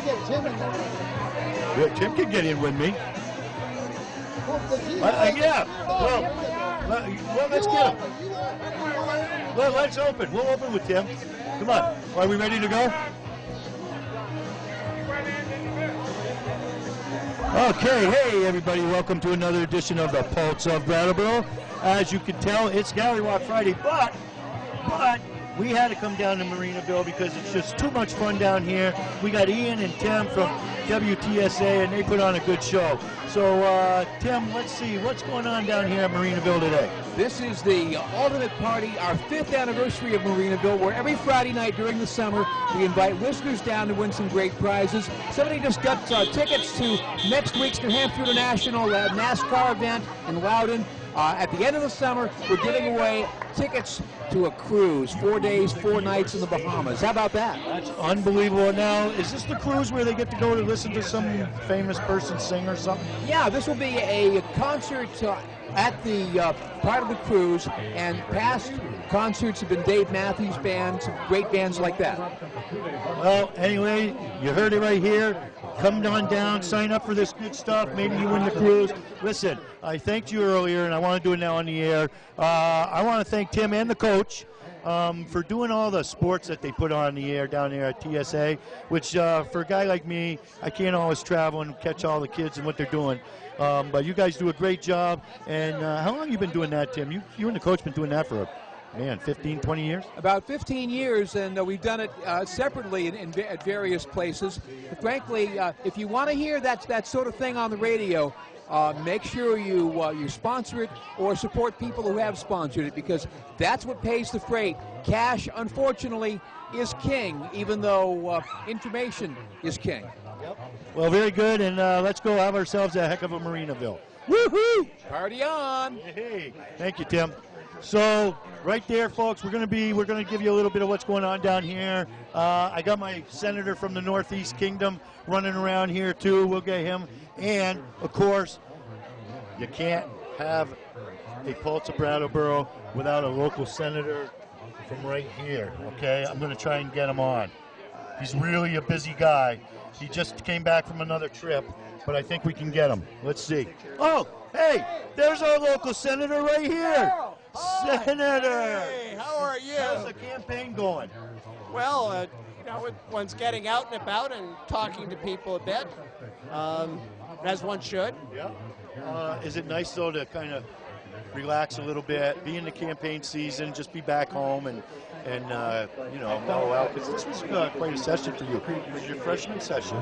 get Tim in there. Yeah, Tim can get in with me. Yeah. Well, let's get him. Well, let's open. We'll open with Tim. Come on. Are we ready to go? Okay, hey everybody, welcome to another edition of the Pulse of Brattleboro. As you can tell, it's Gallery Walk Friday, but we had to come down to Marinaville because it's just too much fun down here. We got Ian and Tim from WTSA, and they put on a good show. So, Tim, let's see, what's going on down here at Marinaville today? This is the Ultimate Party, our 5th anniversary of Marinaville, where every Friday night during the summer, we invite listeners down to win some great prizes. Somebody just got tickets to next week's New Hampshire International NASCAR event in Loudon. At the end of the summer, we're giving away tickets to a cruise, 4 days, 4 nights in the Bahamas. How about that? That's unbelievable. Now, is this the cruise where they get to go to listen to some famous person sing or something? Yeah, this will be a concert at the part of the cruise, and past concerts have been Dave Matthews Band, some great bands like that. Well, anyway, you heard it right here. Come on down, sign up for this good stuff. Maybe you win the cruise. Listen, I thanked you earlier, and I want to do it now on the air. I want to thank Tim and the coach for doing all the sports that they put on the air down there at TSA, which for a guy like me, I can't always travel and catch all the kids and what they're doing. But you guys do a great job. And how long have you been doing that, Tim? You and the coach been doing that for, 15, 20 years? About 15 years, and we've done it separately at various places. But frankly, if you want to hear that sort of thing on the radio, make sure you sponsor it or support people who have sponsored it, because that's what pays the freight. Cash, unfortunately, is king, even though information is king. Yep. Well, very good, and let's go have ourselves a heck of a Marinaville. Woohoo! Party on! Hey, thank you, Tim. So, right there, folks, we're going to give you a little bit of what's going on down here. I got my senator from the Northeast Kingdom running around here, too. We'll get him. And, of course, you can't have a Pulse of Brattleboro without a local senator from right here, okay? I'm going to try and get him on. He's really a busy guy. He just came back from another trip, but I think we can get him. Let's see. Oh, hey, there's our local senator right here. Senator! Hey, how are you? How's the campaign going? Well, one's getting out and about and talking to people a bit, as one should. Yeah. Is it nice, though, to kind of relax a little bit, be in the campaign season, just be back home and mellow out? Because this was quite a session for you. It was your freshman session.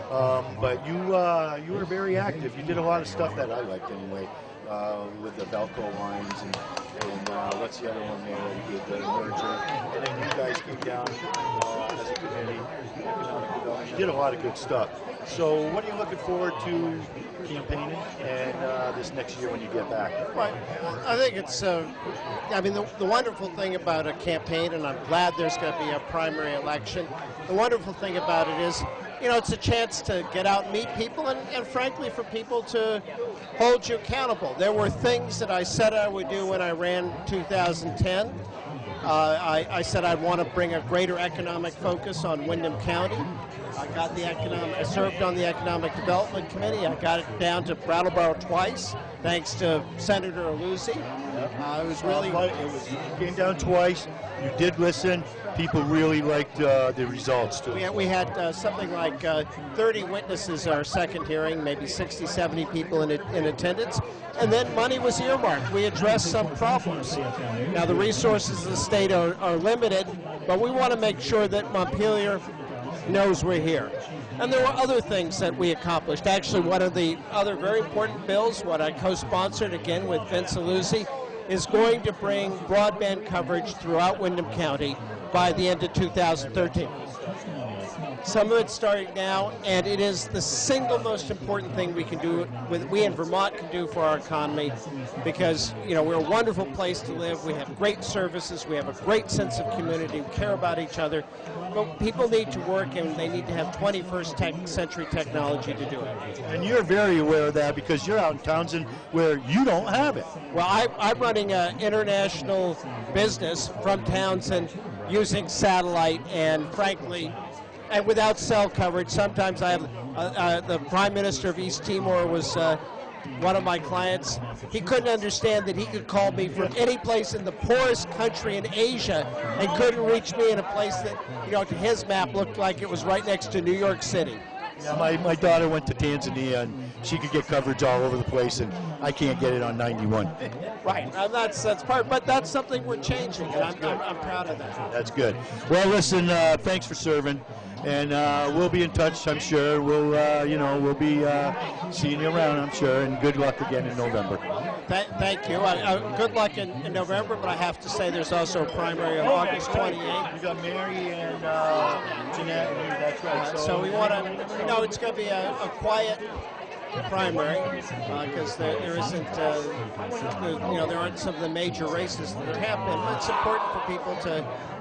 But you were very active. You did a lot of stuff that I liked anyway. With the Velcro lines and what's the other one there that you did, the merger, and then you guys came down as a committee, economic development. You did a lot of good stuff. So what are you looking forward to campaigning and this next year when you get back? Well, I think it's, the wonderful thing about a campaign, and I'm glad there's going to be a primary election, the wonderful thing about it is, it's a chance to get out and meet people and frankly, for people to hold you accountable. There were things that I said I would do when I ran 2010. I said I'd want to bring a greater economic focus on Windham County. I served on the Economic Development Committee. I got it down to Brattleboro twice, thanks to Senator Aluzzi. It was really... You came down twice. You did listen. People really liked the results, too. We had something like 30 witnesses at our second hearing, maybe 60, 70 people in attendance. And then money was earmarked. We addressed some problems. Now, the resources of the state are limited, but we want to make sure that Montpelier knows we're here. And there were other things that we accomplished. Actually, one of the other very important bills, what I co-sponsored again with Vince Aluzzi, is going to bring broadband coverage throughout Windham County by the end of 2013. Some of it's starting now, and it is the single most important thing we can do, we in Vermont can do for our economy, because we're a wonderful place to live. We have great services. We have a great sense of community. We care about each other. But people need to work, and they need to have 21st century technology to do it. And you're very aware of that because you're out in Townsend where you don't have it. Well, I'm running an international business from Townsend using satellite, and frankly, and without cell coverage, sometimes I have the Prime Minister of East Timor was one of my clients. He couldn't understand that he could call me from any place in the poorest country in Asia and couldn't reach me in a place that, you know, to his map looked like it was right next to New York City. Yeah, my daughter went to Tanzania, and she could get coverage all over the place, and I can't get it on 91. Right, and that's part, but that's something we're changing, and I'm proud of that. That's good. Well, listen, thanks for serving, and we'll be in touch, I'm sure. We'll, we'll be seeing you around, I'm sure, and good luck again in November. Thank you. Good luck in November, but I have to say there's also a primary on August 28th. We got Mary and Jeanette, and that's right. So we want to, it's going to be a quiet primary because there isn't, there aren't some of the major races that there have been, but it's important for people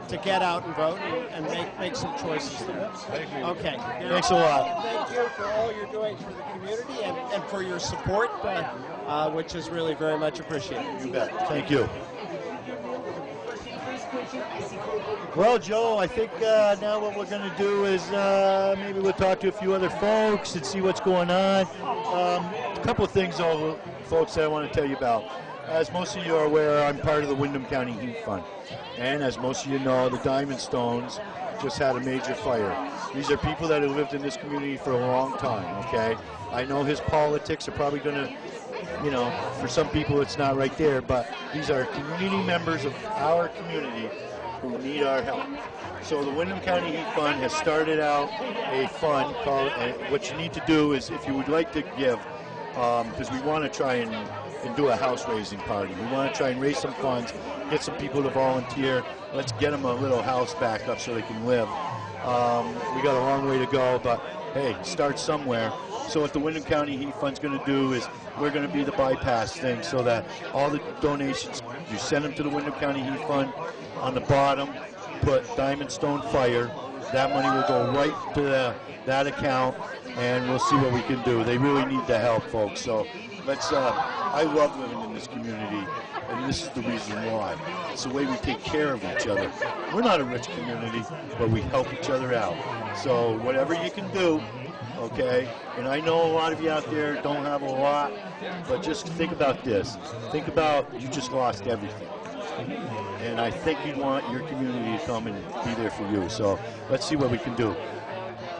to get out and vote and make some choices there. Okay. Thanks a lot. Thank you for all you're doing for the community and for your support, which is really very much appreciated. You bet. Thank you. Well, Joe, I think now what we're going to do is maybe we'll talk to a few other folks and see what's going on. A couple of things, though, folks, that I want to tell you about. As most of you are aware, I'm part of the Windham County Heat Fund. And as most of you know, the Diamond Stones just had a major fire. These are people that have lived in this community for a long time, okay? I know his politics are probably going to, for some people it's not right there, but these are community members of our community who need our help. So the Windham County Heat Fund has started out a fund called, what you need to do is, if you would like to give, because we want to try and do a house raising party. We want to try and raise some funds, get some people to volunteer. Let's get them a little house back up so they can live. We got a long way to go, but hey, start somewhere. So what the Windham County Heat Fund's going to do is we're going to be the bypass thing so that all the donations, you send them to the Windham County Heat Fund. On the bottom, put Diamond Stone Fire. That money will go right to that account, and we'll see what we can do. They really need the help, folks. So let's. I love living in this community, and this is the reason why. It's the way we take care of each other. We're not a rich community, but we help each other out. So whatever you can do, okay? And I know a lot of you out there don't have a lot, but just think about this. Think about you just lost everything. And I think you want your community to come and be there for you. So let's see what we can do.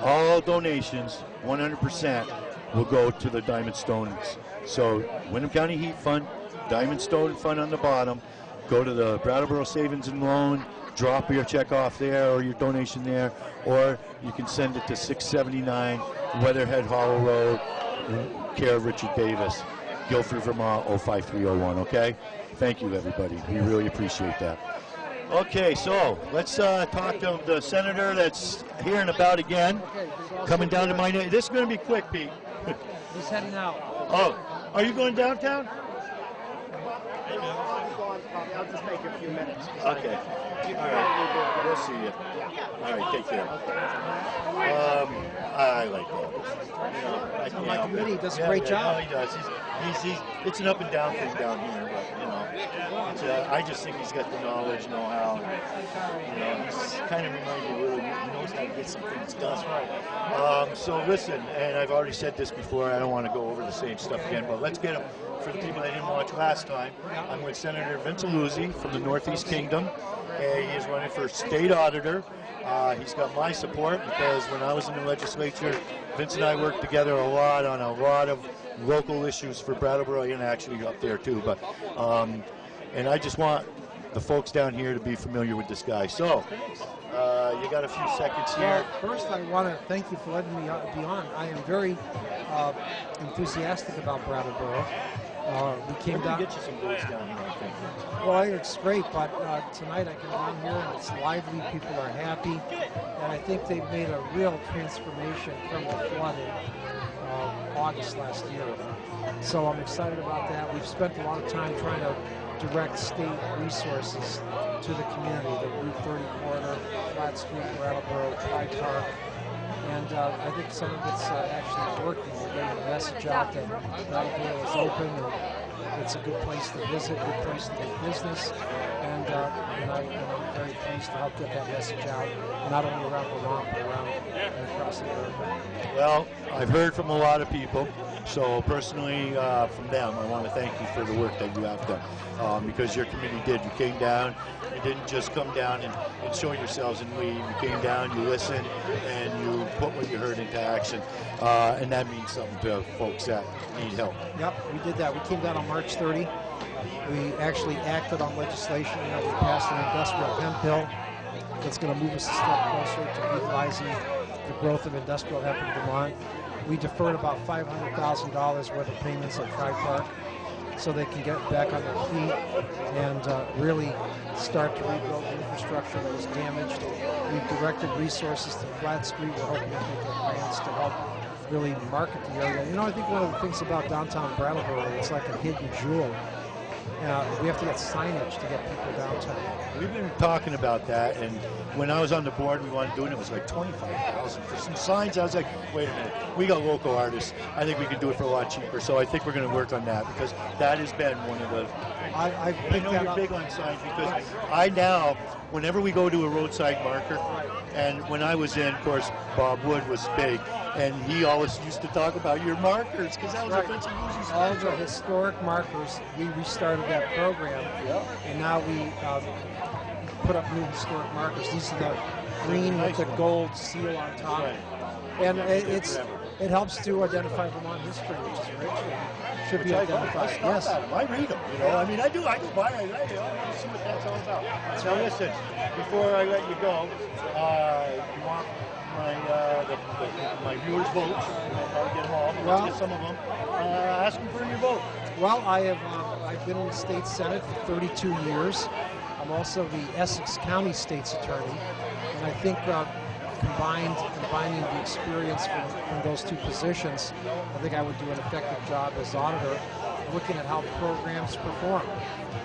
All donations, 100%, will go to the Diamond Stones. So Windham County Heat Fund, Diamond Stone Fund on the bottom. Go to the Brattleboro Savings and Loan, drop your check off there or your donation there, or you can send it to 679 Weatherhead Hollow Road, care of Richard Davis, Guilford, Vermont, 05301, okay? Thank you, everybody. We really appreciate that. Okay, so let's talk to the senator that's here and about again. Coming down to my name. This is going to be quick, Pete. He's heading out. Oh, are you going downtown? I'll just make a few minutes. Okay. All right. We'll see you. All right, take care. I like that. My committee does a great job. No, he does. He's it's an up and down thing down here, but I just think he's got the knowledge, know-how. He's kind of reminds me a little. He knows how to get some things done. So listen, and I've already said this before. I don't want to go over the same stuff again, but let's get him. For the people that didn't watch last time, I'm with Senator Vince Aluzzi from the Northeast Kingdom. He is running for state auditor. He's got my support because when I was in the legislature, Vince and I worked together a lot on a lot of local issues for Brattleboro and actually up there too. But and I just want the folks down here to be familiar with this guy. So you got a few seconds here. Well, first, I want to thank you for letting me be on. I am very enthusiastic about Brattleboro. We came down. Get you some boots down here, I think. Well, it's great, but tonight I come down here and it's lively. People are happy, and I think they've made a real transformation from the flood in August last year. So I'm excited about that. We've spent a lot of time trying to direct state resources to the community, the Route 30 corridor, Flat Street, Brattleboro, Pride Park. And I think some of it's actually working. We're getting the message out that Brattleboro is open and It's a good place to visit, good place to do business, and I'm very pleased to help get that message out, not only around Vermont, but around and across America. Well, I've heard from a lot of people, so personally from them, I want to thank you for the work that you have done, because your committee did. You came down, you didn't just come down and show yourselves and leave. You came down, you listened, and you put what you heard into action, and that means something to folks that need help. Yep, we did that. We came down on March 30. We actually acted on legislation. We passed an industrial hemp bill that's going to move us a step closer to legalizing the growth of industrial hemp in Vermont. We deferred about $500,000 worth of payments at Tri Park so they can get back on their feet and really start to rebuild the infrastructure that was damaged. We've directed resources to Flat Street. We're hoping to make grants to help really market the area. I think one of the things about downtown Brattleboro, it's like a hidden jewel. We have to get signage to get people downtown. We've been talking about that, and when I was on the board, we wanted to do it. It was like $25,000 for some signs. I was like, wait a minute, we got local artists. I think we can do it for a lot cheaper. So I think we're going to work on that, because that has been one of the. I know you're big on signs, because I now, whenever we go to a roadside marker, and when I was in, of course, Bob Wood was big, and he always used to talk about your markers, because that was a bunch of usually all the historic markers. We restarted that program, and now we put up new historic markers. These are the green with the gold seal on top, and it helps to identify Vermont history, which is rich and should be identified. Yes, I read them. I mean, I do buy it. I want to see what that's all about. Now, listen, before I let you go, you want my viewers' votes? I'll get them all. Let's get some of them. Ask them for your vote. Well, I've been in the state senate for 32 years. I'm also the Essex County State's Attorney, and I think combining the experience from those two positions, I think I would do an effective job as auditor, looking at how programs perform,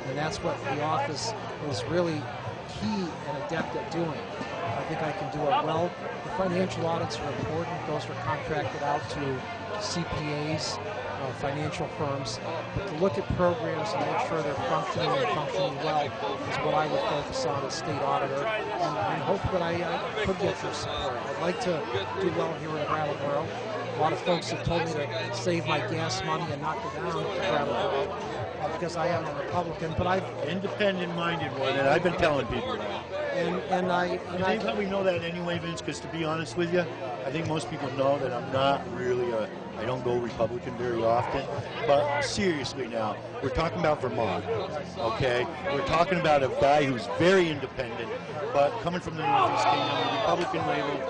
and that's what the office is really key and adept at doing. I think I can do it well. The financial audits are important. Those are contracted out to CPAs, financial firms. But to look at programs and make sure they're functioning well is what I would focus on as state auditor, and hope that I could get your support. I'd like to do well here in Brattleboro. A lot of folks have told me to save my gas money and not go down to Brattleboro because I am a Republican, but I've independent-minded one, and I've been telling people that. And I probably know that anyway, Vince, because to be honest with you, I think most people know that I'm not really I don't go Republican very often. But seriously now, we're talking about Vermont, okay? We're talking about a guy who's very independent, but coming from the Northeast Kingdom, the Republican label,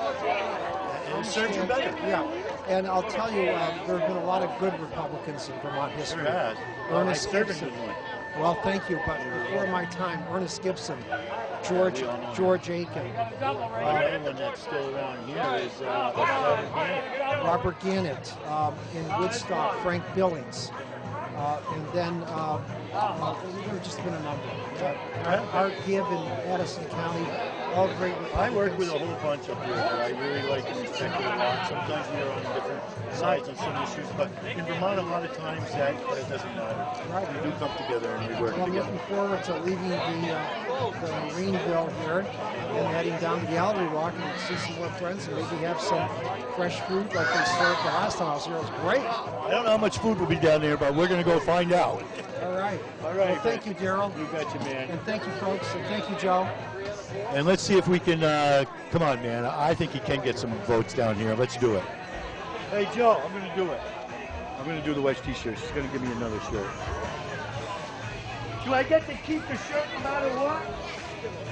and serves you better. Yeah, and I'll tell you, there have been a lot of good Republicans in Vermont history. There has. Ernest Gibson. One. Well, thank you, but before my time, Ernest Gibson, George Aiken. Another one that's still around here is Robert Gannett, in Woodstock, Frank Billings, and then there have just been a number. Art Gibb in Addison County, all great Republicans. I work with a whole bunch up here that I really like and respect a lot. Sometimes we are on different sides on some issues, but in Vermont, a lot of times that doesn't matter. Right. We do come together and we work together. I'm looking forward to leaving the Marine here and heading down to Gallery Walk and see some more friends and maybe have some fresh food like they served the last time I was here. It was great. I don't know how much food will be down there, but we're going to go find out. All right. Well, thank you, Daryl. You got you, man. And thank you, folks. And thank you, Joe. And let's see if we can, come on, man. I think he can get some votes down here. Let's do it. Hey, Joe, I'm going to do it. I'm going to do the Wedge t-shirt. She's going to give me another shirt. Do I get to keep the shirt no matter what?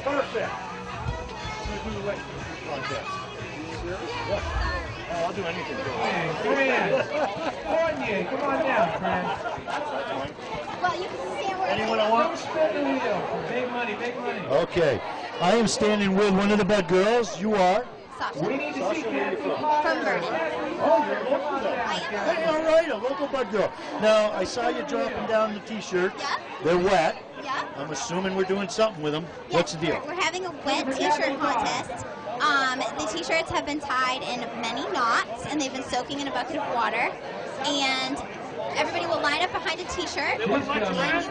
Perfect. I'm going to do the Wedge t-shirt contest. Yeah. Oh, I'll do anything. Come on down, friend. Well, you can stand where Anyone I want? Spin the wheel. Big money, big money. Okay. I am standing with one of the Bud girls. You are? Sasha. We need to see From Vernon. Oh, you're local then. Hey, all right, a local Bud girl. Now, I saw you dropping down the t-shirts. Yeah. They're wet. Yeah. I'm assuming we're doing something with them. What's the deal? We're having a wet t-shirt contest. The t-shirts have been tied in many knots, and they've been soaking in a bucket of water. And everybody will line up behind a t-shirt, and you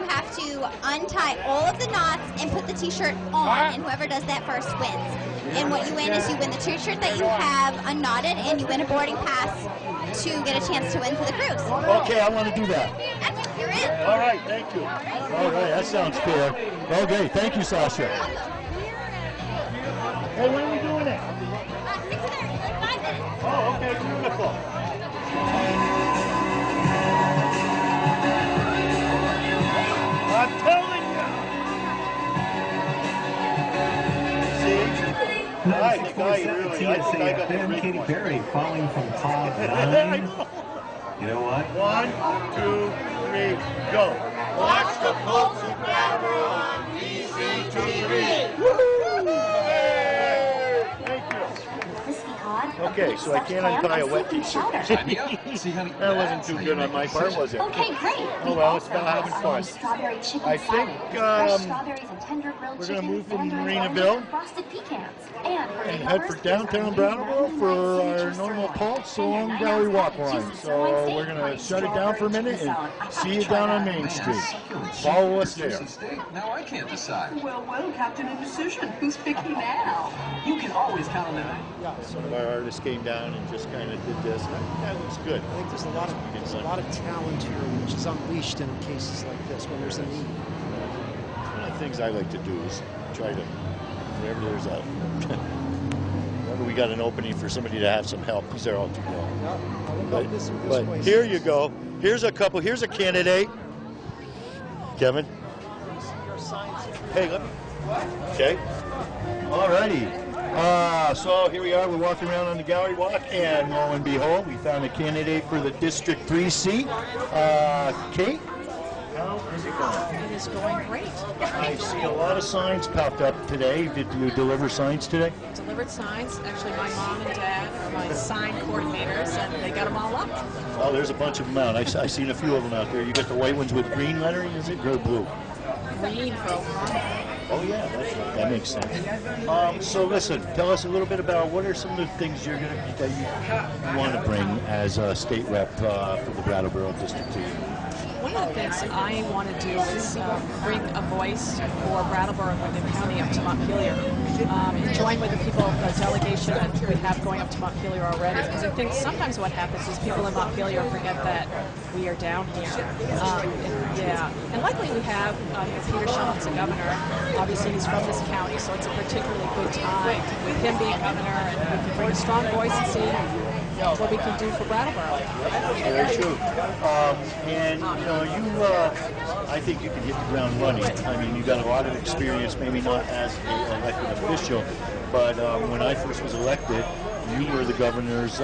have to untie all of the knots and put the t-shirt on, and whoever does that first wins. And what you win is you win the t-shirt that you have unknotted, and you win a boarding pass to get a chance to win for the cruise. Okay, I want to do that. You're in. All right, thank you. All right, that sounds fair. Okay, thank you, Sasha. Hey, when are we doing it? 6:30, like 5 minutes. Oh, okay, beautiful. I'm telling you. See? I think I got the great Katy one. Perry falling from top I 9. know. You know what? 1, 2, 3, go. Watch the Colts of Brattleboro on BCTV. Thank you. Okay, so I can't untie a wet t-shirt. That wasn't too good on my part, was it? Okay, great. Oh well, it's about having fun. I think we're going to move from Marinaville and head for downtown Brattleboro for our normal Pulse along Gallery Walk line. So we're going to shut it down for a minute and see you down on Main Street. Follow us there. Now I can't decide. Well, Captain Indecision. Who's picky now? You can always count on that. Yeah, so Some of our artists came down and just kind of did this. That looks good. I think there's a lot of talent here which is unleashed in cases like this when there's a need. One of the things I like to do is try to, wherever there's a, whenever we got an opening for somebody to have some help, because they're all too long. But here you go. Here's a couple. Here's a candidate. Kevin. Hey, let me. Okay. All righty. So here we are. We're walking around on the gallery walk, and lo and behold, we found a candidate for the District 3 seat. Kate, how is it going? It is going great. I see a lot of signs popped up today. Did you deliver signs today? Delivered signs. Actually, my mom and dad are my sign coordinators, and they got them all up. Oh, there's a bunch of them out. I've seen a few of them out there. You got the white ones with green lettering, is it? Or blue? Green for Oklahoma. Oh yeah, that makes sense. So listen, tell us a little bit about what are some of the things that you want to bring as a state rep for the Brattleboro District 2. One of the things I want to do is bring a voice for Brattleboro and Wyndham County up to Montpelier, and join with the people, the delegation that we have going up to Montpelier already. Because I think sometimes what happens is people in Montpelier forget that we are down here. And luckily we have Peter Shumlin's a governor. Obviously he's from this county, so it's a particularly good time with him being governor, and we can bring a strong voice and see what we can do for Brattleboro. Very true. And I think you can hit the ground running. I mean, you got a lot of experience, maybe not as an elected official, but when I first was elected, you were the governor's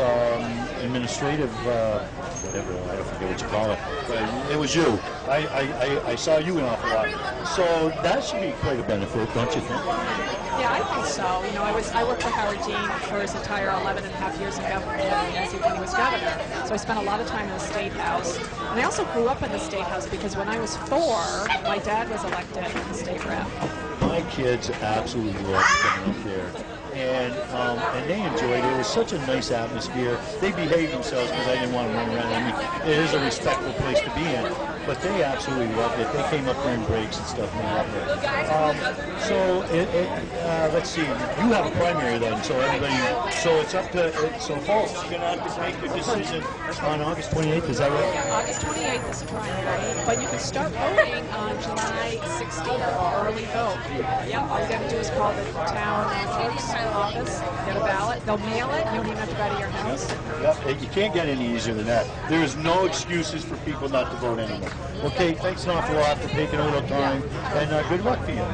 administrative, whatever, I don't forget what you call it, but it was you. I saw you an awful lot. So that should be quite a benefit, don't you think? Yeah, I think so. You know, I worked for Howard Dean for his entire 11 and a half years in government as he was governor. So I spent a lot of time in the State House. And I also grew up in the State House because when I was 4, my dad was elected as the state rep. My kids absolutely loved coming up there. And they enjoyed it. It was such a nice atmosphere. They behaved themselves because I didn't want to run around. I mean, it is a respectful place to be in, but they absolutely loved it. They came up during breaks and stuff, and they loved it. Let's see. You have a primary then, so everybody. So it's up to. So folks, you're gonna have to make your decision on August 28th. Is that right? Yeah, August 28th is the primary, but you can start voting on July 16th. Early vote. Yeah, all you got to do is call the town clerk's office, get a ballot. They'll mail it. You don't even have to go to your house. Yep, you can't get any easier than that. There is no excuses for people not to vote anymore. Okay, thanks an awful lot for taking a little time, and good luck for you.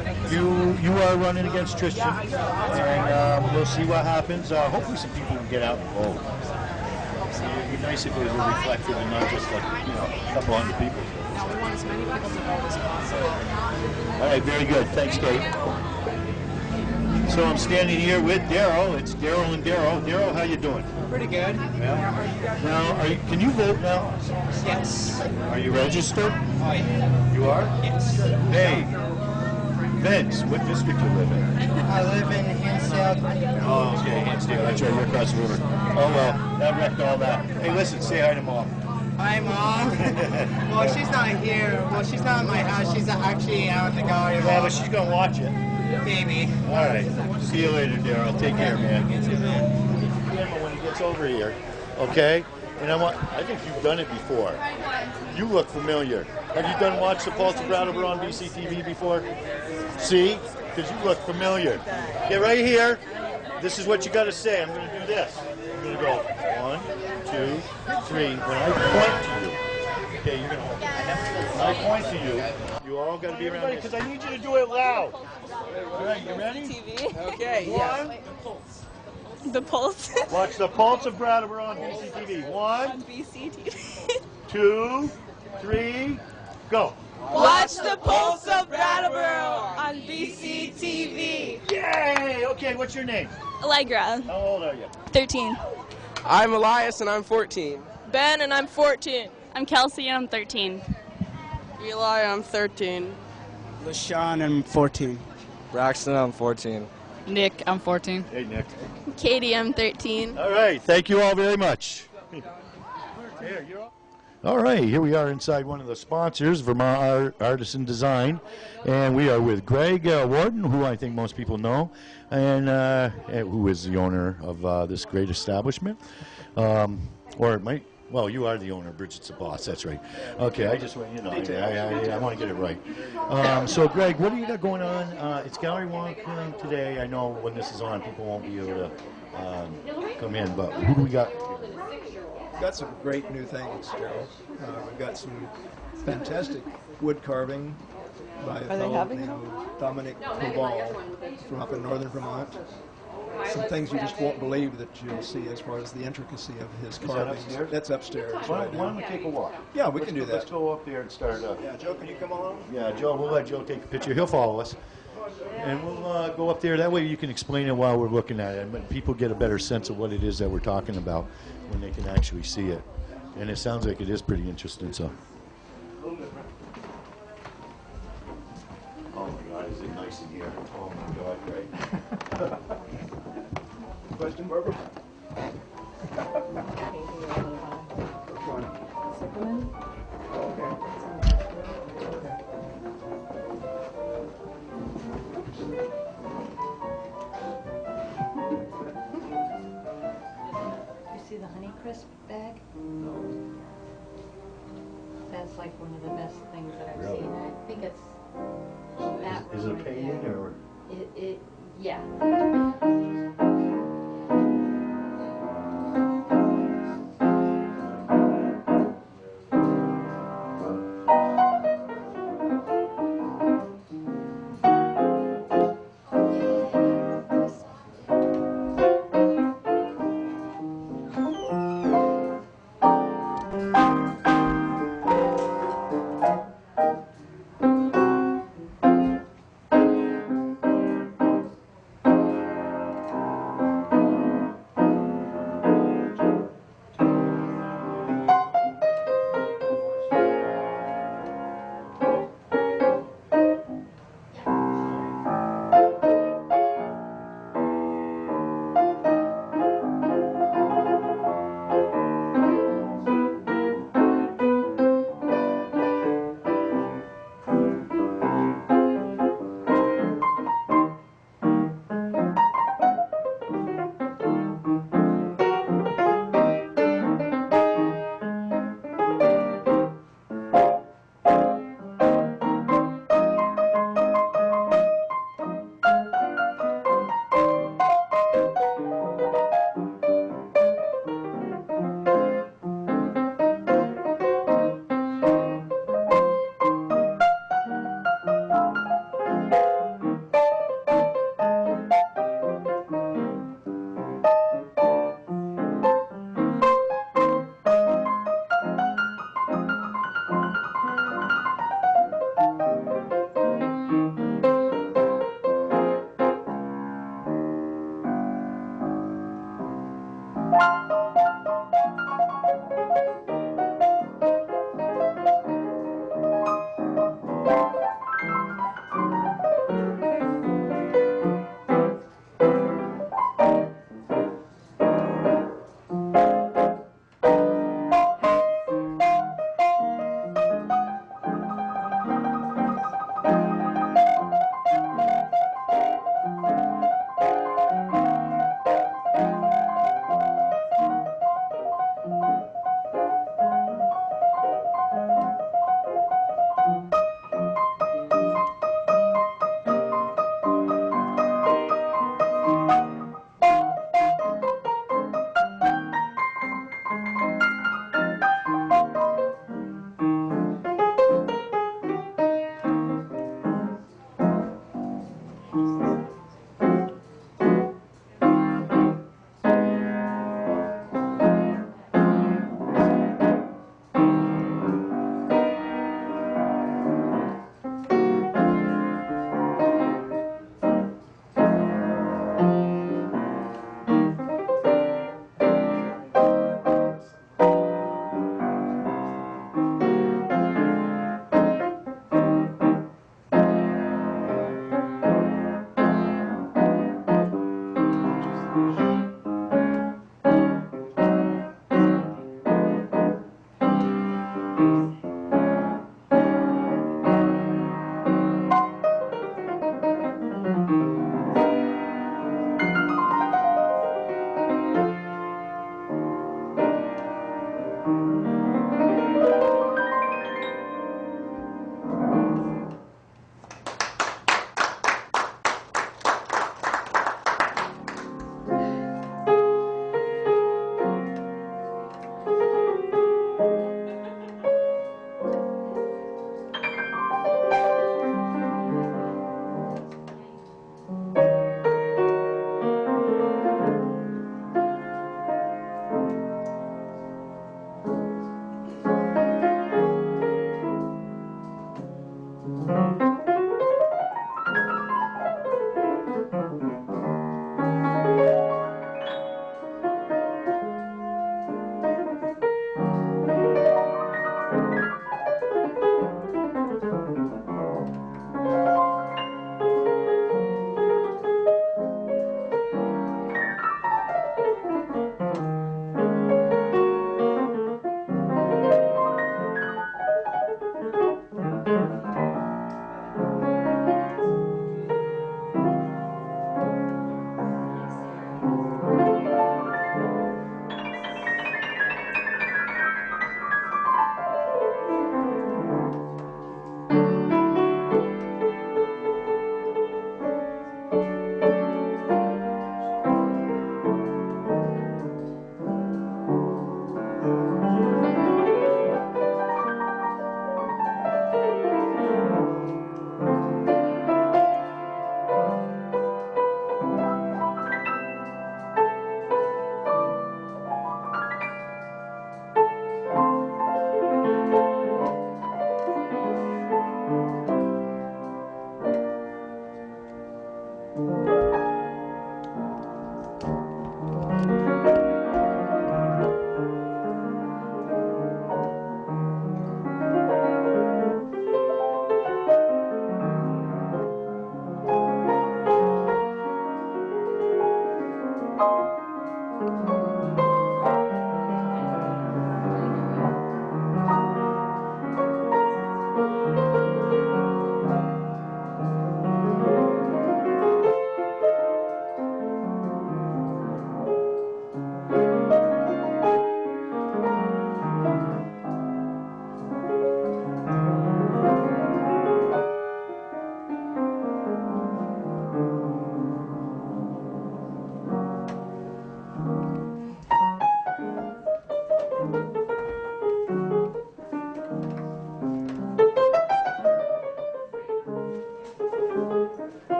You are running against Tristan, and we'll see what happens. Hopefully some people can get out and vote. It'd be nice if it was reflective and not just like, a couple hundred people. No, we want as many people to vote as possible. All right, very good. Thanks, Kate. So I'm standing here with Daryl. It's Daryl and Daryl. Daryl, how you doing? Pretty good. Yeah. Now, can you vote now? Yes. Are you registered? Oh, yeah. You are? Yes. Hey, Vince, what district you live in? I live in Hinsdale. Oh, okay, Hinsdale. That's right, you're across the river. Oh, well, that wrecked all that. Hey, listen, say hi to Mom. I Hi, Mom. Well, she's not here. Well, she's not in my house. She's actually out in the gallery. Yeah, but she's going to watch it. Maybe. All right. See you later, Daryl. Take care, man. When he gets over here, okay? And I think you've done it before. You look familiar. Have you watched the Pulse of Brattleboro on BCTV before? See? Because you look familiar. Okay, right here. This is what you got to say. I'm going to do this. I'm going to go 1, 2, 3. When I point to you, okay, you're going to hold. When I point to you, you all got to be around me because I need you to do it loud. All right, you ready? TV. Okay. One. The Pulse. Watch the Pulse of Brattleboro on BCTV. 1, On BCTV. 2, 3, go. Watch the Pulse of Brattleboro on BCTV. Yay! Okay, what's your name? Allegra. How old are you? 13. I'm Elias and I'm 14. Ben and I'm 14. I'm Kelsey and I'm 13. Eli, I'm 13. LaShawn, I'm 14. Braxton, I'm 14. Nick, I'm 14. Hey, Nick. Katie, I'm 13. All right, thank you all very much. All right, here we are inside one of the sponsors, Vermont Artisan Design, and we are with Greg Warden, who I think most people know, and who is the owner of this great establishment. Well, you are the owner. Bridget's the boss. That's right. Okay, I just want I want to get it right. So, Greg, what do you got going on? It's Gallery Walk today. I know when this is on, people won't be able to come in, but who do we got? We've got some great new things, Joe. We've got some fantastic wood carving by a fellow named Dominic Cobal from up in northern Vermont. Some things you just won't believe that you'll see as far as the intricacy of his carving. That's upstairs. Why don't we take a walk? Yeah, we can do that. Let's go up there and start. Yeah, Joe, can you come along? Yeah, Joe, we'll let Joe take a picture. He'll follow us. And we'll go up there. That way you can explain it while we're looking at it. And people get a better sense of what it is that we're talking about when they can actually see it. And it sounds like it is pretty interesting. So. Oh my God, is it nice in here? Oh my God, great. Question, Barbara? You see the Honeycrisp bag? That's like one of the best things that I've seen. I think it's that. Is it a painting or? Yeah.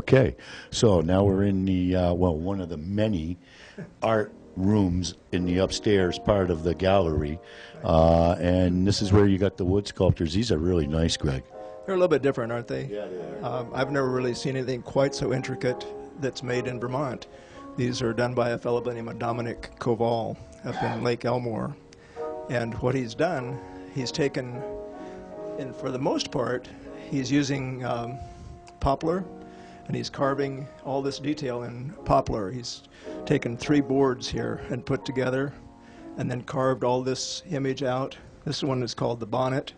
Okay, so now we're in the, well, one of the many art rooms in the upstairs part of the gallery. And this is where you got the wood sculptures. These are really nice, Greg. They're a little bit different, aren't they? Yeah, they are. I've never really seen anything quite so intricate that's made in Vermont. These are done by a fellow by the name of Dominic Koval up in Lake Elmore. And what he's done, he's taken, and for the most part, he's using poplar, and he's carving all this detail in poplar. He's taken 3 boards here and put together, and then carved all this image out. This one is called the Bonnet.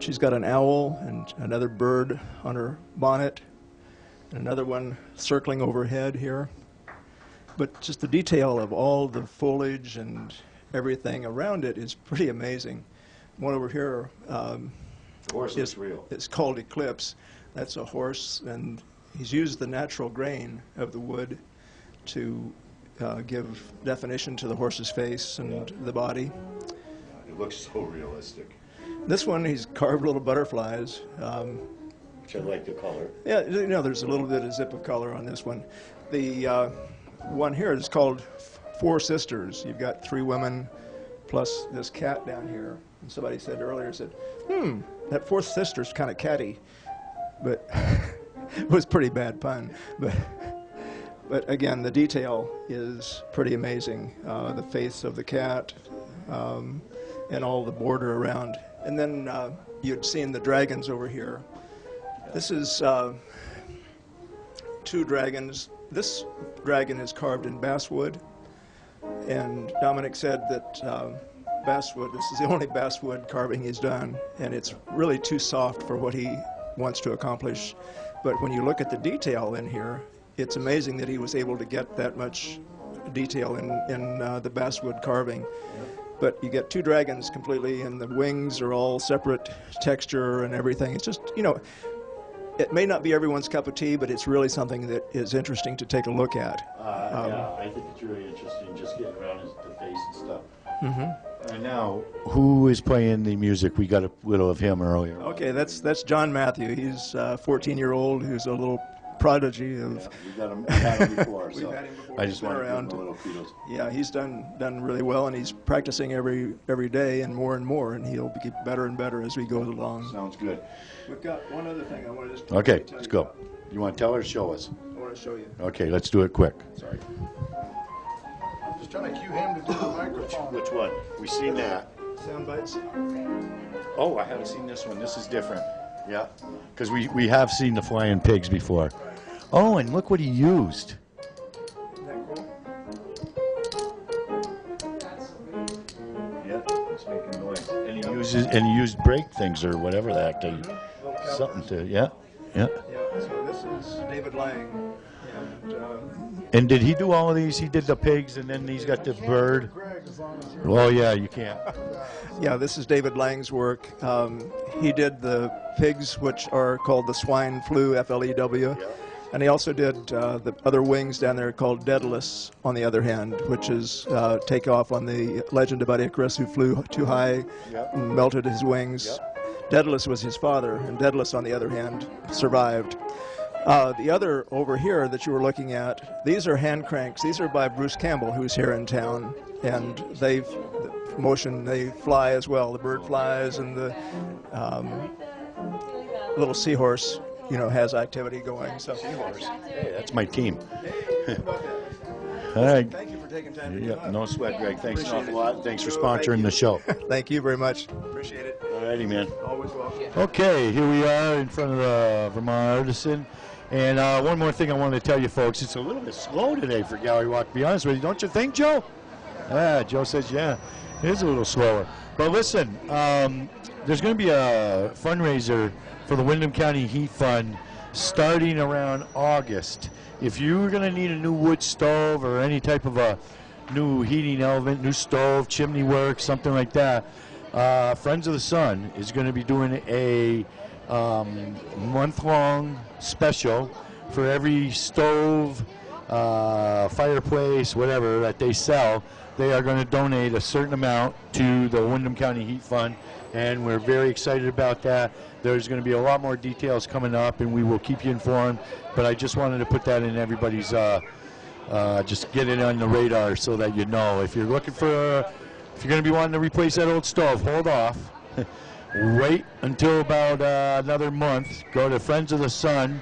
She's got an owl and another bird on her bonnet, and another one circling overhead here. But just the detail of all the foliage and everything around it is pretty amazing. One over here is real. It's called Eclipse. That's a horse, and he's used the natural grain of the wood to give definition to the horse's face and the body. It looks so realistic. This one, he's carved little butterflies. Which I like the color. Yeah, you know, there's a little bit of zip of color on this one. The one here is called Four Sisters. You've got 3 women plus this cat down here. And somebody said earlier, that fourth sister's kind of catty. But it was a pretty bad pun. But again, the detail is pretty amazing. The face of the cat and all the border around. And then you'd seen the dragons over here. This is 2 dragons. This dragon is carved in basswood. And Dominic said that basswood, this is the only basswood carving he's done. And it's really too soft for what he wants to accomplish. But when you look at the detail in here, it's amazing that he was able to get that much detail in the basswood carving. But you get 2 dragons completely, and the wings are all separate texture and everything. It's just, you know, it may not be everyone's cup of tea, but it's really something that is interesting to take a look at. Yeah, I think it's really interesting just getting around the face and stuff. Mm-hmm. And now, who is playing the music? We got a little of him earlier. Okay, that's John Matthew. He's a 14-year-old who's a little prodigy of. Yeah, we've had him before. We've had him before. I just want to give him around. a little kudos. Yeah, he's done really well, and he's practicing every day and more, and he'll get better and better as we go along. Sounds good. We've got one other thing I want to just. Okay, let's go. You want to tell her or show us? I want to show you. Okay, let's do it quick. Sorry. I'm just trying to cue him to do the microphone. Which one? We've seen that. Sound bites. Oh, I haven't seen this one. This is different. Yeah, because we have seen the flying pigs before. Oh, and look what he used. Isn't that cool? Yeah, it's making noise. And he used brake things or whatever the heck they, something to, yeah. Yeah, so this is David Lang. And did he do all of these? He did the pigs, and then he's got the bird. Oh, yeah, you can't. Yeah, this is David Lang's work. He did the pigs, which are called the swine flu, F-L-E-W. Yeah. And he also did the other wings down there called Daedalus, on the other hand, which is takeoff on the legend about Icarus, who flew too high and melted his wings. Yep. Daedalus was his father, and Daedalus, on the other hand, survived. The other over here that you were looking at, these are hand cranks. These are by Bruce Campbell, who's here in town, and they fly as well. The bird flies, and the little seahorse, has activity going. So seahorse. Hey, that's my team. All right. Thank you for taking time to do that. No sweat, Greg. Thanks an awful lot. Thanks for sponsoring the show. Thank you very much. Appreciate it. All righty, man. Always welcome. Okay, here we are in front of the Vermont Artisan. And one more thing I wanted to tell you, folks. It's a little bit slow today for Gallery Walk, to be honest with you. Don't you think, Joe? Yeah, Joe says, yeah. It is a little slower. But listen, there's going to be a fundraiser for the Windham County Heat Fund starting around August. If you're going to need a new wood stove or any type of a new heating element, new stove, chimney work, something like that, Friends of the Sun is going to be doing a month-long special for every stove, fireplace, whatever that they sell. they are going to donate a certain amount to the Windham County Heat Fund, and we're very excited about that. There's going to be a lot more details coming up, and we will keep you informed, but I just wanted to put that in everybody's, just get it on the radar so that you know. If you're looking for, if you're going to be wanting to replace that old stove, hold off. Wait until about another month. Go to Friends of the Sun,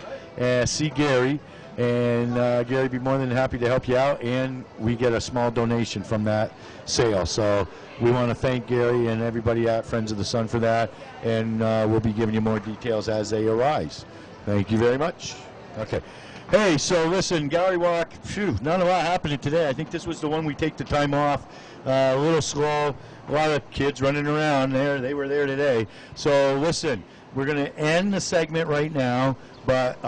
see Gary, and Gary would be more than happy to help you out, and we get a small donation from that sale. So we want to thank Gary and everybody at Friends of the Sun for that, and we'll be giving you more details as they arise. Thank you very much. Okay. Hey, so listen, Gallery Walk, phew, not a lot happening today. I think this was the one we take the time off, a little slow, a lot of kids running around there. They were there today. So listen, we're going to end the segment right now, but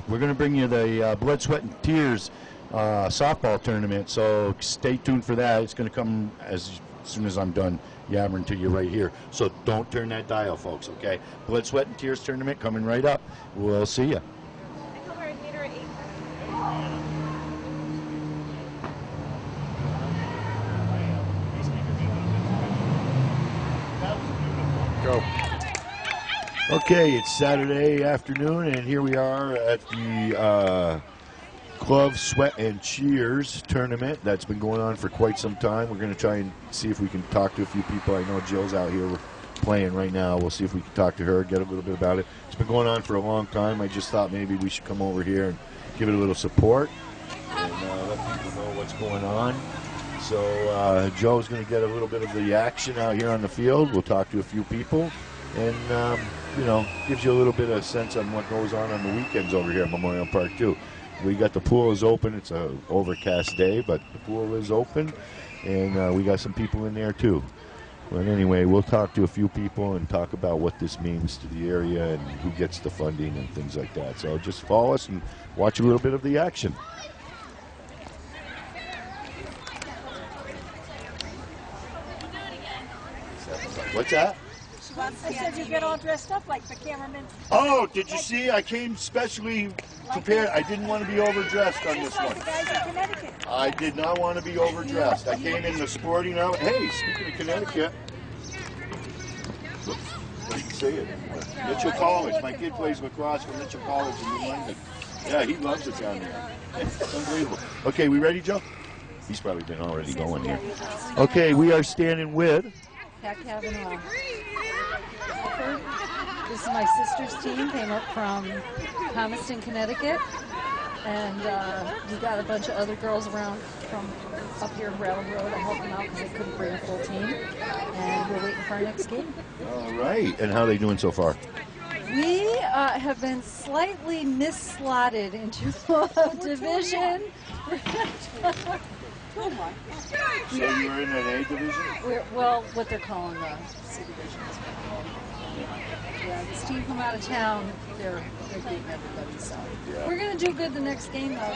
we're going to bring you the Blood, Sweat, and Tears softball tournament. So stay tuned for that. It's going to come as soon as I'm done yammering to you right here. So don't turn that dial, folks, okay? Blood, Sweat, and Tears tournament coming right up. We'll see you. Go. Okay, it's Saturday afternoon, and here we are at the Glove, Sweat, and Cheers tournament that's been going on for quite some time. We're going to try and see if we can talk to a few people. I know Jill's out here playing right now. We'll see if we can talk to her, get a little bit about it. It's been going on for a long time. I just thought maybe we should come over here and give it a little support and let people know what's going on. So Joe's going to get a little bit of the action out here on the field. We'll talk to a few people, and you know, gives you a little bit of sense on what goes on the weekends over here at Memorial Park too. We got the pool is open. It's a overcast day, but the pool is open, and we got some people in there too. But anyway, we'll talk to a few people and talk about what this means to the area and who gets the funding and things like that. So just follow us and watch a little bit of the action. What's that? I said you get all dressed up like the cameraman. Oh, did you see? I came specially prepared. I didn't want to be overdressed on this one. The guys in Connecticut. I did not want to be overdressed. I came in the sporting outfit. Hey, speaking of Connecticut. Whoops, I didn't say it. Mitchell College. My kid plays lacrosse for Mitchell College in New London. Yeah, he loves it down there. It's unbelievable. Okay, we ready, Joe? He's probably been already going here. Okay, we are standing with Pat Kavanaugh. This is my sister's team. Came up from Thomaston, Connecticut, and we got a bunch of other girls around from up here in Brattleboro to help them out because they couldn't bring a full team, and we're waiting for our next game. All right, and how are they doing so far? We have been slightly misslotted into a division. So you were in an A division? Well, what they're calling the C division. Yeah, this team from out of town, they're beating everybody, so. Yeah. We're going to do good the next game, though. Are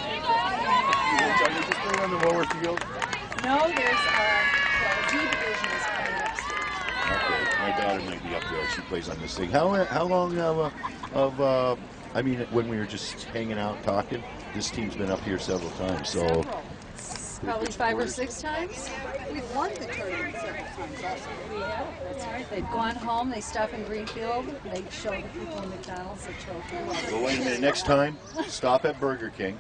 you just playing on the lower field? No, there's the D division is coming upstairs. Okay, my daughter might be up there. She plays on this thing. How long I mean, when we were just hanging out talking, this team's been up here several times, so. Several. Probably 5 or 6 times. We've won the tournament several times also. We have. That's right. They've gone home. They stop in Greenfield. They show the people in McDonald's the trophy. Well, wait a minute. Next time, stop at Burger King.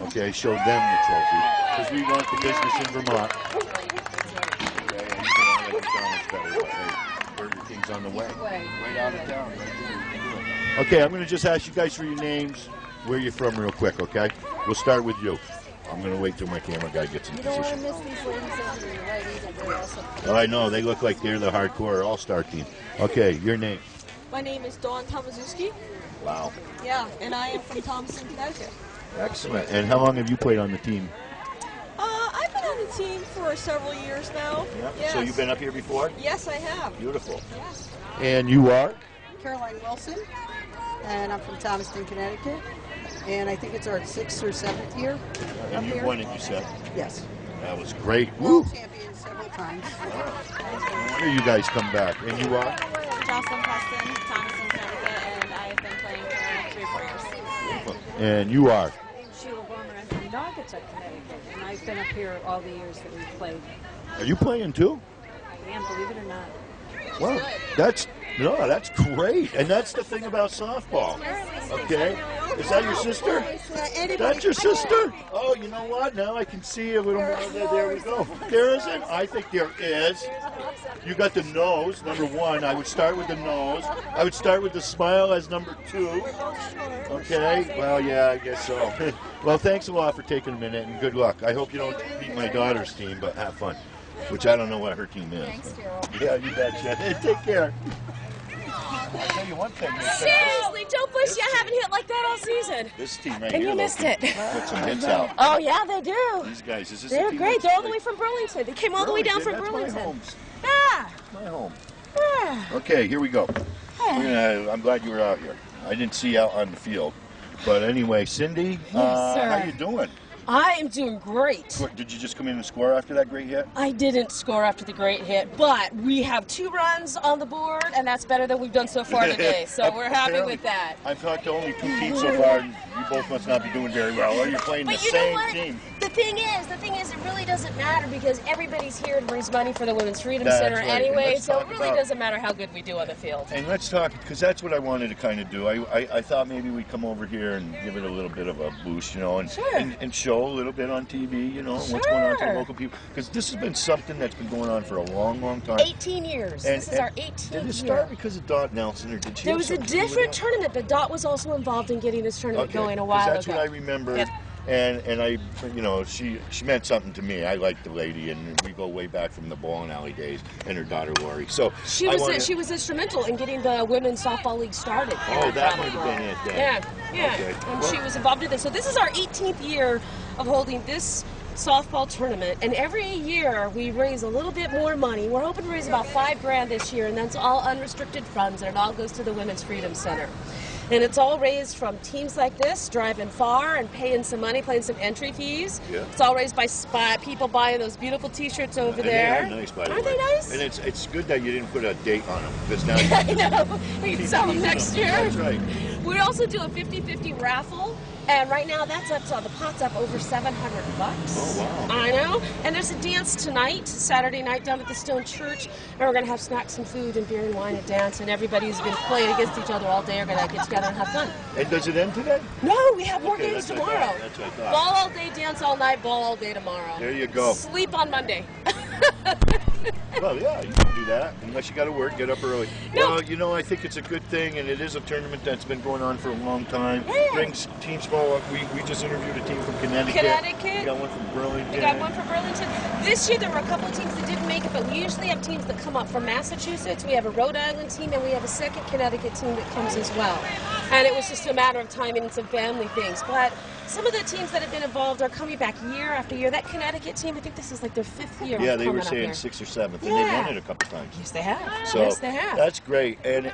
Okay, show them the trophy. Because we want the business in Vermont. Okay, and you're going to like McDonald's better. But, hey, Burger King's on the way. Right out of town. Right. Okay, I'm going to just ask you guys for your names, where you're from real quick, okay? We'll start with you. I'm going to wait till my camera guy gets in position. You don't want to miss these ladies over your right either. They're awesome. Oh, I know. They look like they're the hardcore all-star team. Okay, your name? My name is Dawn Tomaszewski. Wow. Yeah, and I am from Thomaston, Connecticut. Excellent. And how long have you played on the team? I've been on the team for several years now. Yep. Yes. So you've been up here before? Yes, I have. Beautiful. Yes. And you are? Caroline Wilson, and I'm from Thomaston, Connecticut. And I think it's our 6th or 7th year. And you won it, you said? Yes. That was great. World champion several times. Here you guys come back. And you are? Jocelyn Preston, Thomaston, Connecticut, and I have been playing for 3 or 4 years. And you are? Sheila Bonner. I'm from Naugatuck, Connecticut, and I've been up here all the years that we've played. Are you playing too? I am, believe it or not. Well, that's great, and that's the thing about softball. Okay, is that your sister? That's your sister? Oh, you know what? Now I can see a little more. There we go. There isn't? I think there is. You got the nose, number one. I would start with the nose. I would start with the smile as number 2. Okay. Well, yeah, I guess so. Well, thanks a lot for taking a minute, and good luck. I hope you don't beat my daughter's team, but have fun. Which I don't know what her team is. Thanks, Gerald. Yeah, you betcha. Take care. I'll tell you one thing. Seriously, Joe Bush, you haven't hit like that all season. This team right And here. you missed Loki, it. Put some hits out. Oh, yeah, they do. These guys, is this They're the team great. that's They're all the like- way from Burlington. They came all the way down from That's Burlington. my home. Yeah. My home. Yeah. Okay, here we go. I'm glad you were out here. I didn't see you out on the field. But anyway, Cindy, Yes, sir. how you doing? I am doing great. Did you just come in and score after that great hit? I didn't score after the great hit, but we have 2 runs on the board, and that's better than we've done so far today. So we're happy with that. I've talked to only 2 teams so far, and you both must not be doing very well. Or you're playing the But you know same what? team. The thing is, it really doesn't matter because everybody's here to raise money for the Women's Freedom That's Center right. And anyway, let's so it talk really about- doesn't matter how good we do on the field. And let's talk, because that's what I wanted to kind of do. I thought maybe we'd come over here and give it a little bit of a boost, you know, and, Sure. and show a little bit on TV, you know, what's going on to the local people. Because this has been something that's been going on for a long, long time. 18 years. This is our 18th Did year. it start because of Dot Nelson, or did she There have was a something to do with different that? tournament, but Dot was also involved in getting this tournament going a while that's ago. what I remember. Yep. And I, you know, she meant something to me. I liked the lady, and we go way back from the bowling alley days, and her daughter Lori. So She was instrumental in getting the women's softball league started. here Oh, in that might Brattleboro. have been it then. Yeah. Okay. And Well- she was involved in this. So this is our 18th year of holding this softball tournament, and every year we raise a little bit more money. We're hoping to raise about $5,000 this year, and that's all unrestricted funds, and it all goes to the Women's Freedom Center. And it's all raised from teams like this, driving far and paying some money, paying some entry fees. Yeah. It's all raised by people buying those beautiful T-shirts over And there. they are nice, by the way. Aren't they nice? And it's good that you didn't put a date on them, because now I know. We can sell them next year. That's right. We also do a 50-50 raffle, and right now that's up to the pot's up over $700. Oh, wow. I know. And there's a dance tonight, Saturday night, down at the Stone Church, and we're gonna have snacks and food and beer and wine and dance, and everybody who's been playing against each other all day are gonna get together and have fun. And does it end today? No, we have more Okay, games that's what I tomorrow. thought, that's what I thought. Ball all day, dance all night, ball all day tomorrow. There you go. Sleep on Monday. Well, yeah, you can do that. Unless you got to work, get up early. No. Well, you know, I think it's a good thing, and it is a tournament that's been going on for a long time. Yeah. Brings teams small. We just interviewed a team from Connecticut. We got one from Burlington. We got one from Burlington. This year there were a couple of teams that didn't make it, but we usually have teams that come up from Massachusetts. We have a Rhode Island team, and we have a second Connecticut team that comes as well. And it was just a matter of timing and some family things. But some of the teams that have been involved are coming back year after year. That Connecticut team, I think this is like their 5th year. Yeah, they were coming up saying here. 6th or 7th, and they Yeah. won it a couple times. Yes, they have. So Yes, they have. that's great, and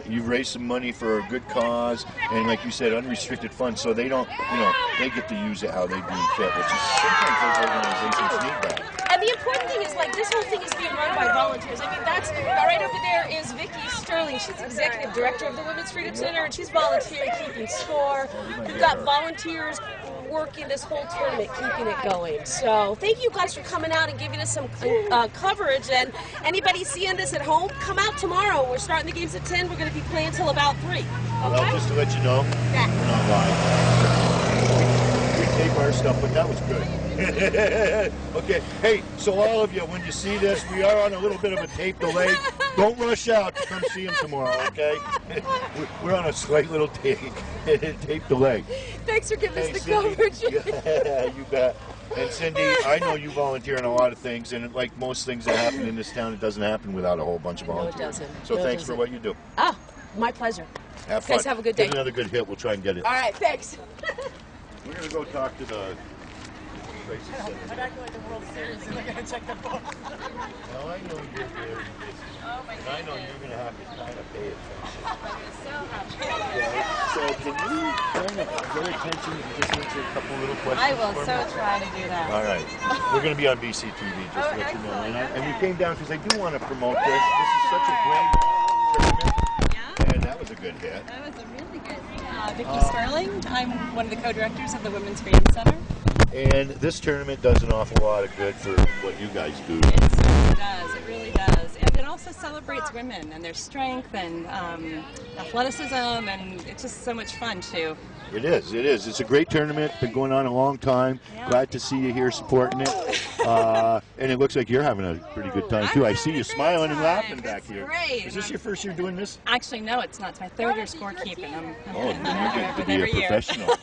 you've raised some money for a good cause, and like you said, unrestricted funds, so they don't, you know, they get to use it how they deem fit, which is sometimes those organizations need that. And the important thing is, like, this whole thing is being run by volunteers. I mean, that's right over there is Vicki Sterling. She's executive director of the Women's Freedom Center, and she's volunteering, keeping score. We've got volunteers working this whole tournament, keeping it going. So thank you guys for coming out and giving us some coverage. And anybody seeing this at home, come out tomorrow. We're starting the games at 10. We're going to be playing till about 3. Okay? Well, just to let you know, we're not live. We tape our stuff, but that was good. Okay, hey, so all of you, when you see this, we are on a little bit of a tape delay. Don't rush out to come see him tomorrow, okay? We're on a slight little tape delay. Thanks for giving us the Cindy. coverage. Yeah, you bet. And Cindy, I know you volunteer in a lot of things, and like most things that happen in this town, it doesn't happen without a whole bunch of volunteers. No, it doesn't. So No, it thanks for doesn't. what you do. Ah, my pleasure. Have fun. Guys, have a good day. Get another good hit. We'll try and get it. All right, thanks. We're going to go talk to the... I'm acting like the World Series and they're going to check the book. No, I know you're very busy. And I know you're going to have to kind of pay attention. So can you kind of pay attention and just answer a couple little questions I will for so me? try to do that. All right. We're going to be on BCTV, just to let you know. And we came down because I do want to promote this. This is such a great tournament. And that was a good hit. That was a really good. Vicki Sterling. I'm one of the co-directors of the Women's Freedom Center. And this tournament does an awful lot of good for what you guys do. It really does. It really does. And it also celebrates women and their strength and athleticism, and it's just so much fun, too. It is. It is. It's a great tournament. Been going on a long time. Yeah. Glad to see you here supporting it. And it looks like you're having a pretty good time, too. I see you smiling and laughing back here. Great. Is this your first year doing this? Actually, no, it's not. It's my third year scorekeeping. I'm Then you're going to be a every year. professional.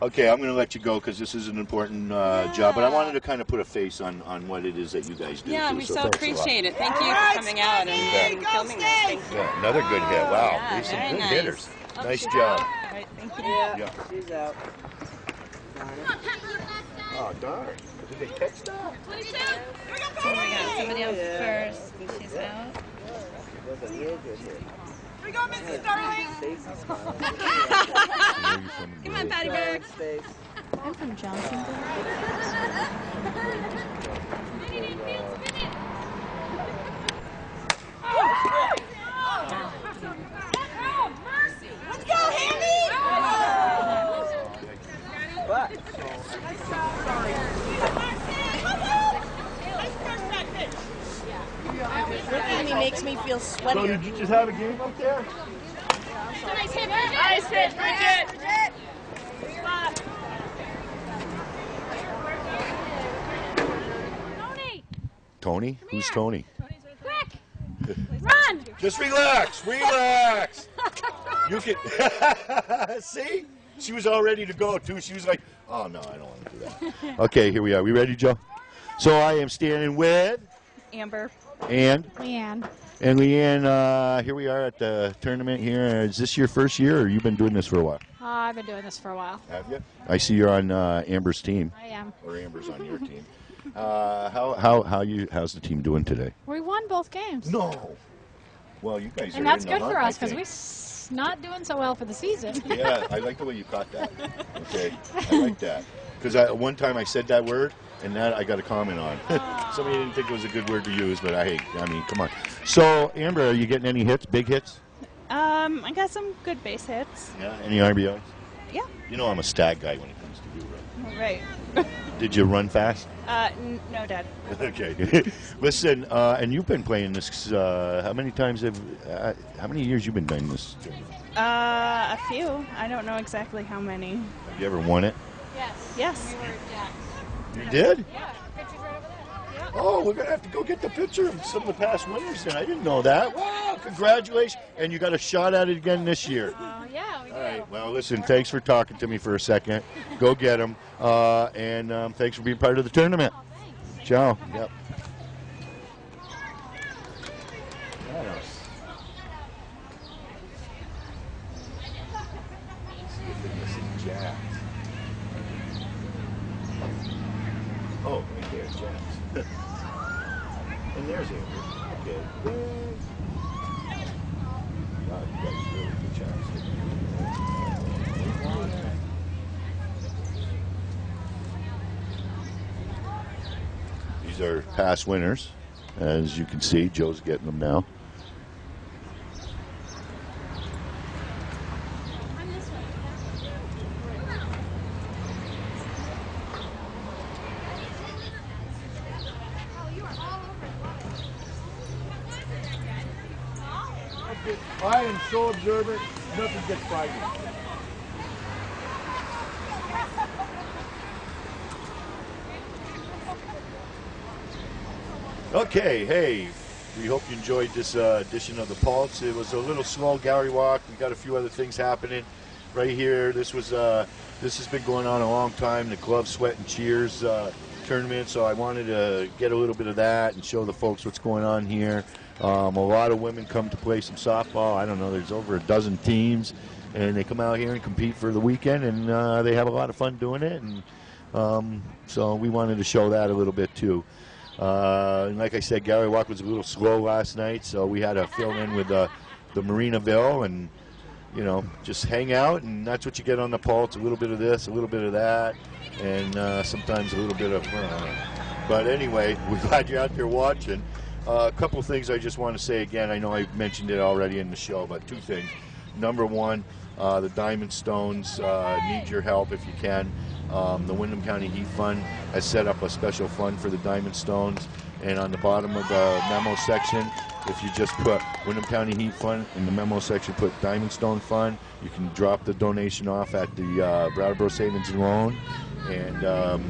Okay, I'm going to let you go because this is an important job. But I wanted to kind of put a face on what it is that you guys do. Yeah, too, we so so thanks a lot. appreciate it. Thank you for coming out and filming this. Thank you. Yeah, another good hit. Wow, Yeah, these some very good nice. hitters. Oh, Nice she's job. out. All right, thank you. Yeah. She's out. Oh, darn. Did they catch that? So we got somebody else first, and she's out. That was a real good hit. Here we go, Mrs. Darling. Come on, Patty Bird. I'm from Johnsonville. Let's go, Hammy! Looking at me makes me feel sweaty. So did you just have a game up there? Nice hit, Bridget! Nice hit, Bridget! Tony? Who's Tony? Quick! Run! Just relax. Relax. You can see? She was all ready to go too. She was like, "Oh no, I don't want to do that." Okay, here we are. We ready, Joe? So I am standing with Amber. and Leanne. Leanne. Here we are at the tournament. Here, is this your first year, or you've been doing this for a while? I've been doing this for a while. Have you? I see you're on Amber's team. I am. Or Amber's on your team. How's the team doing today? We won both games. No. Well, you guys And are that's in the good for hunt, us because we're not doing so well for the season. Yeah, I like the way you caught that. Okay, I like that. Because one time I said that word, and that I got a comment on. Somebody didn't think it was a good word to use, but I mean, come on. So, Amber, are you getting any hits, big hits? I got some good base hits. Yeah. Any RBIs? Yeah. You know I'm a stat guy when it comes to you, right? Right. Did you run fast? No, Dad. Okay. Listen, and you've been playing this. How many years you been playing this? A few. I don't know exactly how many. Have you ever won it? Yes. Yes. You did? Yeah. Oh, we're gonna have to go get the picture of some of the past winners. Then I didn't know that. Wow! Congratulations! And you got a shot at it again this year. Yeah, we do. All right. Well, listen. Thanks for talking to me for a second. Go get them. And thanks for being part of the tournament. Ciao. Yep. Oh, right there, Jax. And there's Andrew. Okay. Wow, you guys really good shots. These are past winners. As you can see, Joe's getting them now. I am so observant, nothing gets by me. Okay, hey, we hope you enjoyed this edition of the Pulse. It was a little slow gallery walk. We got a few other things happening right here. This has been going on a long time, the Glove, Sweat, and Cheers tournament, so I wanted to get a little bit of that and show the folks what's going on here. A lot of women come to play some softball. I don't know, there's over a dozen teams, and they come out here and compete for the weekend, and they have a lot of fun doing it, and so we wanted to show that a little bit too. And like I said, gallery walk was a little slow last night, so we had to fill in with the Marinaville and, you know, just hang out, and that's what you get on the Pulse, a little bit of this, a little bit of that, and sometimes a little bit of, but anyway, we're glad you're out there watching. A couple of things I just want to say again. I know I mentioned it already in the show, but two things. Number one, the Diamond Stones need your help if you can. The Windham County Heat Fund has set up a special fund for the Diamond Stones, and on the bottom of the memo section, if you just put Windham County Heat Fund, in the memo section put Diamond Stone Fund, you can drop the donation off at the Brattleboro Savings and Loan, and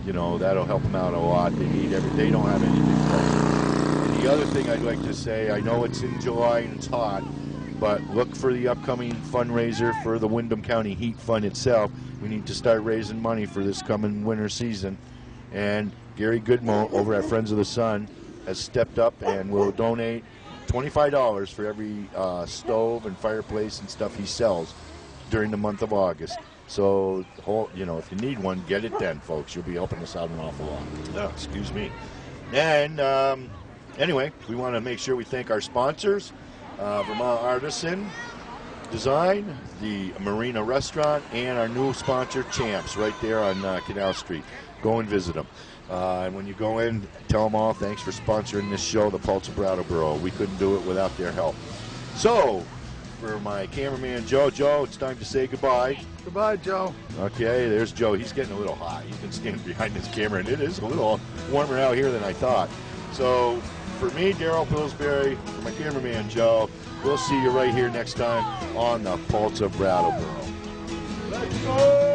you know, that'll help them out a lot. They don't have any big pressure. And the other thing I'd like to say, I know it's in July and it's hot, but look for the upcoming fundraiser for the Windham County Heat Fund itself. We need to start raising money for this coming winter season. And Gary Goodmo over at Friends of the Sun has stepped up and will donate $25 for every stove and fireplace and stuff he sells during the month of August. So, you know, if you need one, get it then, folks. You'll be helping us out an awful lot. Oh, excuse me. And anyway, we want to make sure we thank our sponsors, Vermont Artisan Design, the Marina Restaurant, and our new sponsor, Champs, right there on Canal Street. Go and visit them. And when you go in, tell them all thanks for sponsoring this show, The Pulse of Brattleboro. We couldn't do it without their help. So, for my cameraman, Joe, it's time to say goodbye. Goodbye, Joe. Okay, there's Joe. He's getting a little hot. He's been standing behind this camera, and it is a little warmer out here than I thought. So, for me, Daryl Pillsbury, for my cameraman, Joe, we'll see you right here next time on The Pulse of Brattleboro. Let's go!